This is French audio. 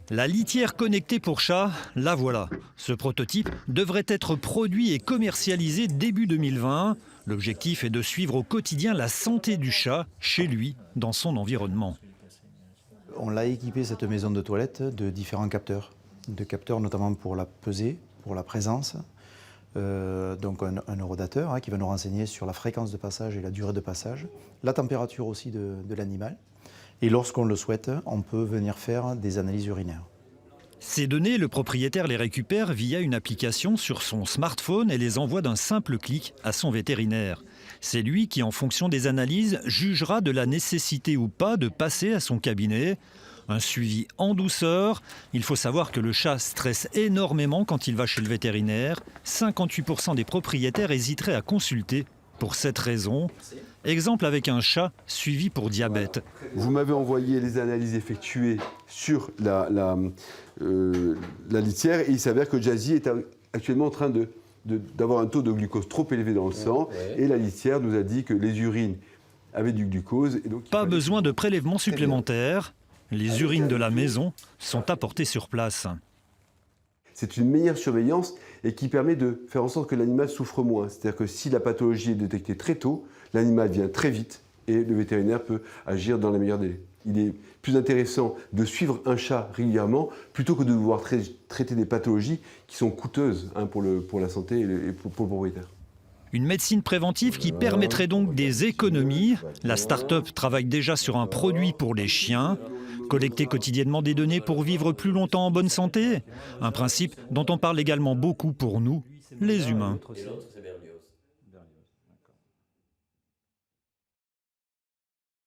La litière connectée pour chat, la voilà. Ce prototype devrait être produit et commercialisé début 2020. L'objectif est de suivre au quotidien la santé du chat, chez lui, dans son environnement. On l'a équipé, cette maison de toilette, de différents capteurs. De capteurs notamment pour la pesée, pour la présence. Donc un neurodateur qui va nous renseigner sur la fréquence de passage et la durée de passage. La température aussi de l'animal. Et lorsqu'on le souhaite, on peut venir faire des analyses urinaires. Ces données, le propriétaire les récupère via une application sur son smartphone et les envoie d'un simple clic à son vétérinaire. C'est lui qui, en fonction des analyses, jugera de la nécessité ou pas de passer à son cabinet. Un suivi en douceur. Il faut savoir que le chat stresse énormément quand il va chez le vétérinaire. 58% des propriétaires hésiteraient à consulter pour cette raison. Exemple avec un chat suivi pour diabète. Vous m'avez envoyé les analyses effectuées sur la litière et il s'avère que Jazzy est actuellement en train d'avoir un taux de glucose trop élevé dans le sang et la litière nous a dit que les urines avaient du glucose. Et donc pas besoin de prélèvements supplémentaires. Les urines de la maison sont apportées sur place. C'est une meilleure surveillance et qui permet de faire en sorte que l'animal souffre moins. C'est-à-dire que si la pathologie est détectée très tôt, l'animal vient très vite et le vétérinaire peut agir dans les meilleurs délais. Il est plus intéressant de suivre un chat régulièrement plutôt que de devoir traiter des pathologies qui sont coûteuses pour la santé et pour le propriétaire. Une médecine préventive qui permettrait donc des économies. La start-up travaille déjà sur un produit pour les chiens. Collecter quotidiennement des données pour vivre plus longtemps en bonne santé. Un principe dont on parle également beaucoup pour nous, les humains.